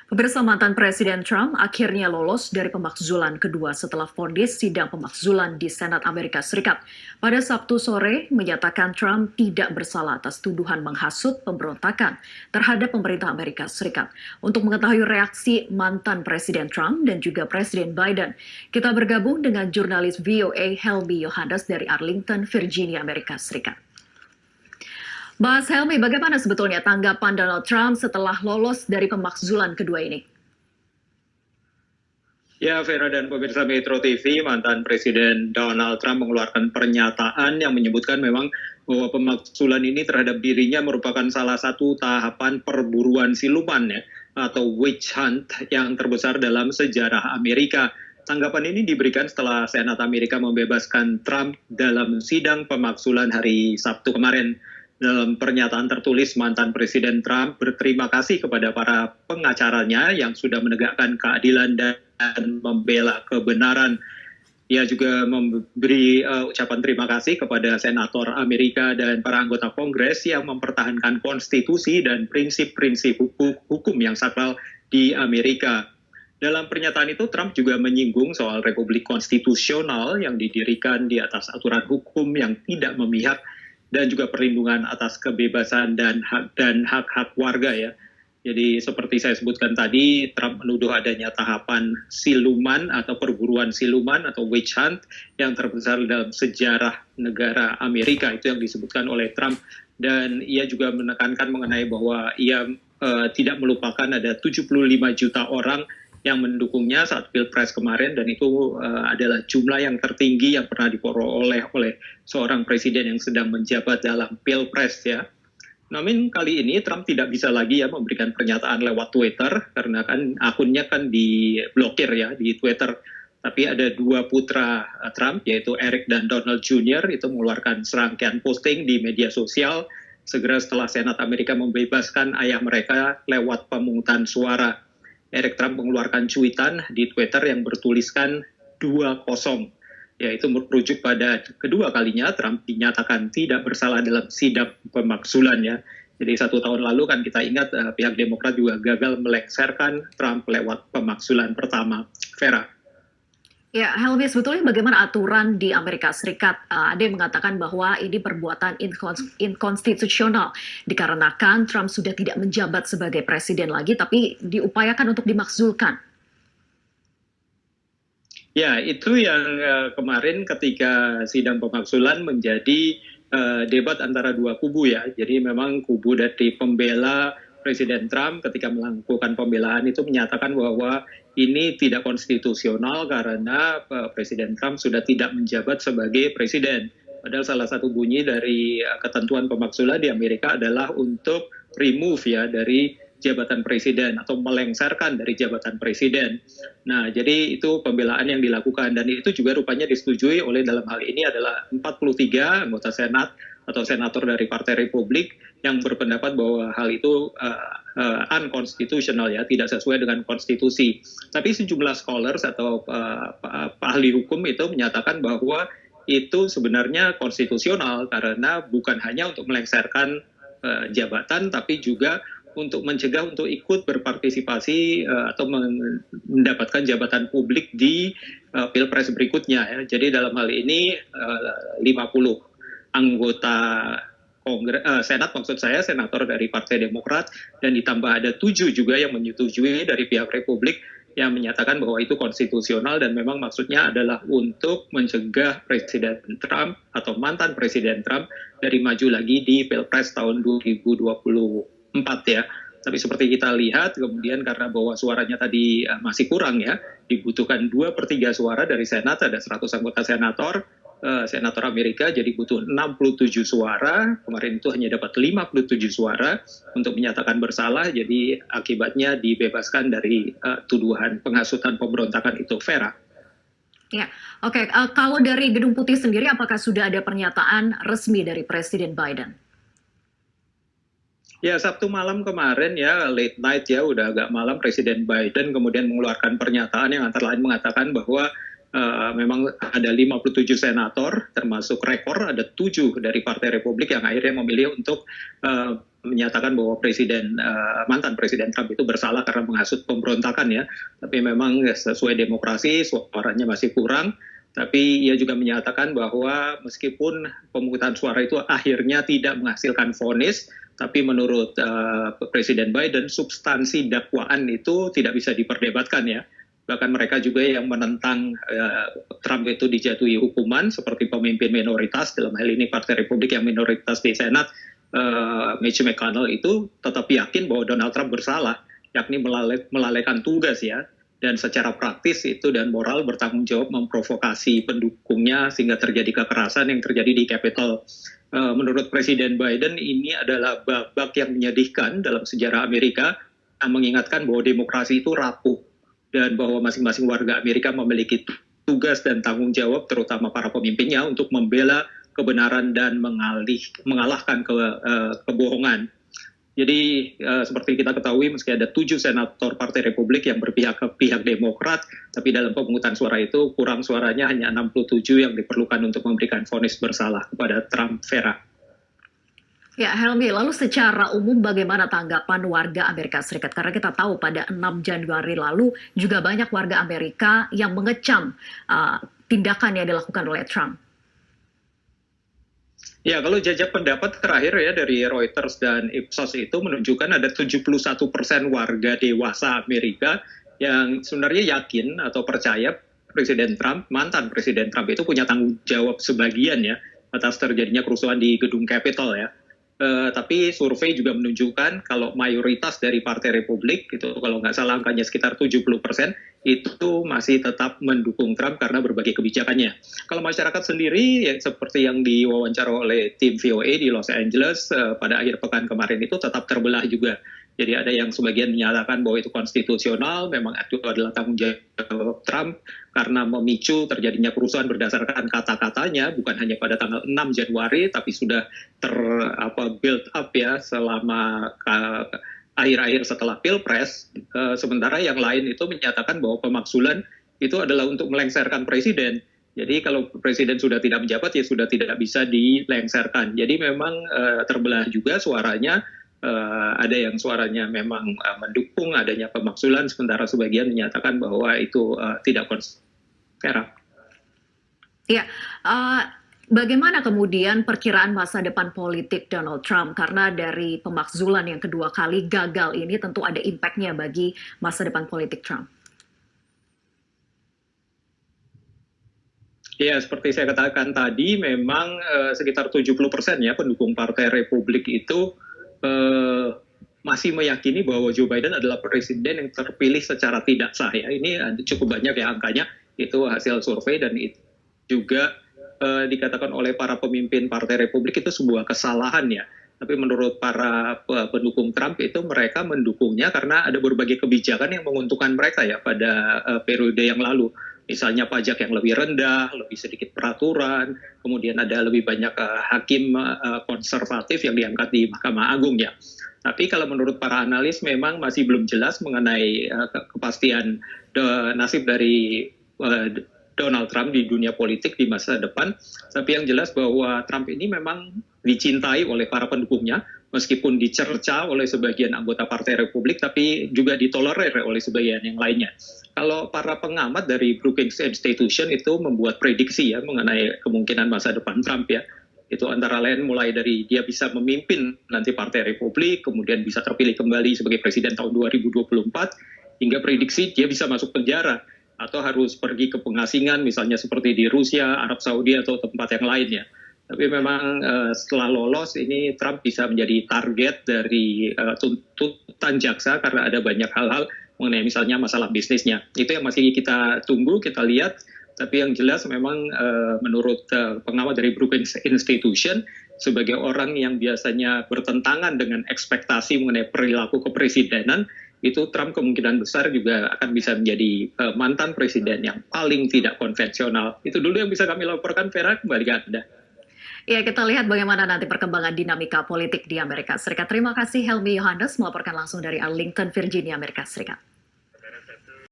Pemirsa, mantan Presiden Trump akhirnya lolos dari pemakzulan kedua setelah vonis sidang pemakzulan di Senat Amerika Serikat. Pada Sabtu sore menyatakan Trump tidak bersalah atas tuduhan menghasut pemberontakan terhadap pemerintah Amerika Serikat. Untuk mengetahui reaksi mantan Presiden Trump dan juga Presiden Biden, kita bergabung dengan jurnalis VOA Helmy Yohannes dari Arlington, Virginia, Amerika Serikat. Mas Helmi, bagaimana sebetulnya tanggapan Donald Trump setelah lolos dari pemakzulan kedua ini? Ya, Vera dan pemirsa Metro TV, mantan Presiden Donald Trump mengeluarkan pernyataan yang menyebutkan memang bahwa pemakzulan ini terhadap dirinya merupakan salah satu tahapan perburuan siluman ya, atau witch hunt yang terbesar dalam sejarah Amerika. Tanggapan ini diberikan setelah Senat Amerika membebaskan Trump dalam sidang pemakzulan hari Sabtu kemarin. Dalam pernyataan tertulis, mantan Presiden Trump berterima kasih kepada para pengacaranya yang sudah menegakkan keadilan dan membela kebenaran. Ia juga memberi ucapan terima kasih kepada senator Amerika dan para anggota Kongres yang mempertahankan konstitusi dan prinsip-prinsip hukum yang sakral di Amerika. Dalam pernyataan itu, Trump juga menyinggung soal republik konstitusional yang didirikan di atas aturan hukum yang tidak memihak dan juga perlindungan atas kebebasan dan hak-hak warga ya. Jadi seperti saya sebutkan tadi, Trump menuduh adanya tahapan siluman atau perburuan siluman atau witch hunt yang terbesar dalam sejarah negara Amerika, itu yang disebutkan oleh Trump. Dan ia juga menekankan mengenai bahwa ia tidak melupakan ada 75 juta orang yang mendukungnya saat Pilpres kemarin, dan itu adalah jumlah yang tertinggi yang pernah diperoleh oleh seorang presiden yang sedang menjabat dalam Pilpres ya. Namun kali ini Trump tidak bisa lagi ya memberikan pernyataan lewat Twitter karena kan akunnya kan diblokir ya di Twitter. Tapi ada dua putra Trump, yaitu Eric dan Donald Jr. itu mengeluarkan serangkaian posting di media sosial segera setelah Senat Amerika membebaskan ayah mereka lewat pemungutan suara. Eric Trump mengeluarkan cuitan di Twitter yang bertuliskan 2-0, yaitu merujuk pada kedua kalinya Trump dinyatakan tidak bersalah dalam sidang pemakzulan ya. Jadi 1 tahun lalu kan kita ingat pihak Demokrat juga gagal melengsarkan Trump lewat pemakzulan pertama. Vera. Ya, Helmi, sebetulnya bagaimana aturan di Amerika Serikat? Ada yang mengatakan bahwa ini perbuatan inkonstitusional dikarenakan Trump sudah tidak menjabat sebagai presiden lagi, tapi diupayakan untuk dimakzulkan. Ya, itu yang kemarin ketika sidang pemakzulan menjadi debat antara dua kubu ya. Jadi memang kubu dari pembela Presiden Trump ketika melakukan pembelaan itu menyatakan bahwa ini tidak konstitusional karena Presiden Trump sudah tidak menjabat sebagai presiden. Padahal salah satu bunyi dari ketentuan pemakzulan di Amerika adalah untuk remove ya dari jabatan presiden atau melengsarkan dari jabatan presiden. Nah, jadi itu pembelaan yang dilakukan dan itu juga rupanya disetujui oleh dalam hal ini adalah 43 anggota Senat atau senator dari Partai Republik yang berpendapat bahwa hal itu unconstitutional ya, tidak sesuai dengan konstitusi. Tapi sejumlah scholars atau ahli hukum itu menyatakan bahwa itu sebenarnya konstitusional karena bukan hanya untuk melengsarkan jabatan, tapi juga untuk mencegah untuk ikut berpartisipasi atau mendapatkan jabatan publik di Pilpres berikutnya ya. Jadi dalam hal ini 50 anggota Senat maksud saya, senator dari Partai Demokrat, dan ditambah ada 7 juga yang menyetujui dari pihak Republik yang menyatakan bahwa itu konstitusional dan memang maksudnya adalah untuk mencegah Presiden Trump atau mantan Presiden Trump dari maju lagi di Pilpres tahun 2024 ya. Tapi seperti kita lihat kemudian karena bahwa suaranya tadi masih kurang ya, dibutuhkan 2/3 suara dari Senat, ada 100 anggota senator Amerika, jadi butuh 67 suara, kemarin itu hanya dapat 57 suara untuk menyatakan bersalah, jadi akibatnya dibebaskan dari tuduhan penghasutan pemberontakan itu, Vera. Ya, oke. Kalau dari Gedung Putih sendiri, apakah sudah ada pernyataan resmi dari Presiden Biden? Ya, Sabtu malam kemarin ya, late night ya, udah agak malam, Presiden Biden kemudian mengeluarkan pernyataan yang antara lain mengatakan bahwa memang ada 57 senator, termasuk rekor ada 7 dari Partai Republik yang akhirnya memilih untuk menyatakan bahwa mantan Presiden Trump itu bersalah karena menghasut pemberontakan ya. Tapi memang sesuai demokrasi suaranya masih kurang. Tapi ia juga menyatakan bahwa meskipun pemungutan suara itu akhirnya tidak menghasilkan vonis, tapi menurut Presiden Biden substansi dakwaan itu tidak bisa diperdebatkan ya. Bahkan mereka juga yang menentang Trump itu dijatuhi hukuman seperti pemimpin minoritas, dalam hal ini Partai Republik yang minoritas di Senat, Mitch McConnell itu tetap yakin bahwa Donald Trump bersalah, yakni melalaikan tugas ya, dan secara praktis itu dan moral bertanggung jawab memprovokasi pendukungnya sehingga terjadi kekerasan yang terjadi di Capitol. Menurut Presiden Biden ini adalah babak yang menyedihkan dalam sejarah Amerika, yang mengingatkan bahwa demokrasi itu rapuh dan bahwa masing-masing warga Amerika memiliki tugas dan tanggung jawab, terutama para pemimpinnya, untuk membela kebenaran dan mengalahkan kebohongan. Jadi seperti kita ketahui, meski ada 7 senator Partai Republik yang berpihak ke pihak Demokrat, tapi dalam pemungutan suara itu kurang suaranya hanya 67 yang diperlukan untuk memberikan vonis bersalah kepada Trump. Vera. Ya, Helmi, lalu secara umum bagaimana tanggapan warga Amerika Serikat? Karena kita tahu pada 6 Januari lalu juga banyak warga Amerika yang mengecam tindakan yang dilakukan oleh Trump. Ya, kalau jajak pendapat terakhir ya dari Reuters dan Ipsos itu menunjukkan ada 71% warga dewasa Amerika yang sebenarnya yakin atau percaya mantan Presiden Trump itu punya tanggung jawab sebagian ya atas terjadinya kerusuhan di gedung Capitol ya. Tapi survei juga menunjukkan kalau mayoritas dari Partai Republik, itu kalau nggak salah angkanya sekitar 70%, itu masih tetap mendukung Trump karena berbagai kebijakannya. Kalau masyarakat sendiri, ya, seperti yang diwawancara oleh tim VOA di Los Angeles pada akhir pekan kemarin itu tetap terbelah juga. Jadi ada yang sebagian menyatakan bahwa itu konstitusional, memang itu adalah tanggung jawab Trump karena memicu terjadinya kerusuhan berdasarkan kata-katanya, bukan hanya pada tanggal 6 Januari, tapi sudah build up ya selama akhir-akhir setelah Pilpres. Sementara yang lain itu menyatakan bahwa pemakzulan itu adalah untuk melengsarkan presiden. Jadi kalau presiden sudah tidak menjabat ya sudah tidak bisa dilengsarkan. Jadi memang terbelah juga suaranya. Ada yang suaranya memang mendukung adanya pemakzulan, sementara sebagian menyatakan bahwa itu tidak konsekuen. Ya, bagaimana kemudian perkiraan masa depan politik Donald Trump? Karena dari pemakzulan yang kedua kali gagal ini tentu ada impact-nya bagi masa depan politik Trump. Ya, seperti saya katakan tadi, memang sekitar 70% ya pendukung Partai Republik itu masih meyakini bahwa Joe Biden adalah presiden yang terpilih secara tidak sah ya. Ini cukup banyak ya angkanya, itu hasil survei, dan itu juga dikatakan oleh para pemimpin Partai Republik itu sebuah kesalahan ya. Tapi menurut para pendukung Trump itu mereka mendukungnya karena ada berbagai kebijakan yang menguntungkan mereka ya pada periode yang lalu. Misalnya pajak yang lebih rendah, lebih sedikit peraturan, kemudian ada lebih banyak hakim konservatif yang diangkat di Mahkamah Agung ya. Tapi kalau menurut para analis memang masih belum jelas mengenai kepastian nasib dari Donald Trump di dunia politik di masa depan. Tapi yang jelas bahwa Trump ini memang dicintai oleh para pendukungnya, meskipun dicerca oleh sebagian anggota Partai Republik, tapi juga ditolerir oleh sebagian yang lainnya. Kalau para pengamat dari Brookings Institution itu membuat prediksi ya mengenai kemungkinan masa depan Trump ya. Itu antara lain mulai dari dia bisa memimpin nanti Partai Republik, kemudian bisa terpilih kembali sebagai presiden tahun 2024, hingga prediksi dia bisa masuk penjara atau harus pergi ke pengasingan misalnya seperti di Rusia, Arab Saudi atau tempat yang lainnya. Tapi memang setelah lolos ini Trump bisa menjadi target dari tuntutan jaksa karena ada banyak hal-hal mengenai misalnya masalah bisnisnya. Itu yang masih kita tunggu, kita lihat. Tapi yang jelas memang menurut pengamat dari Brookings Institution, sebagai orang yang biasanya bertentangan dengan ekspektasi mengenai perilaku kepresidenan, itu Trump kemungkinan besar juga akan bisa menjadi mantan presiden yang paling tidak konvensional. Itu dulu yang bisa kami laporkan, Vera, kembali ke Anda. Ya, kita lihat bagaimana nanti perkembangan dinamika politik di Amerika Serikat. Terima kasih Helmi Yohannes melaporkan langsung dari Arlington, Virginia, Amerika Serikat.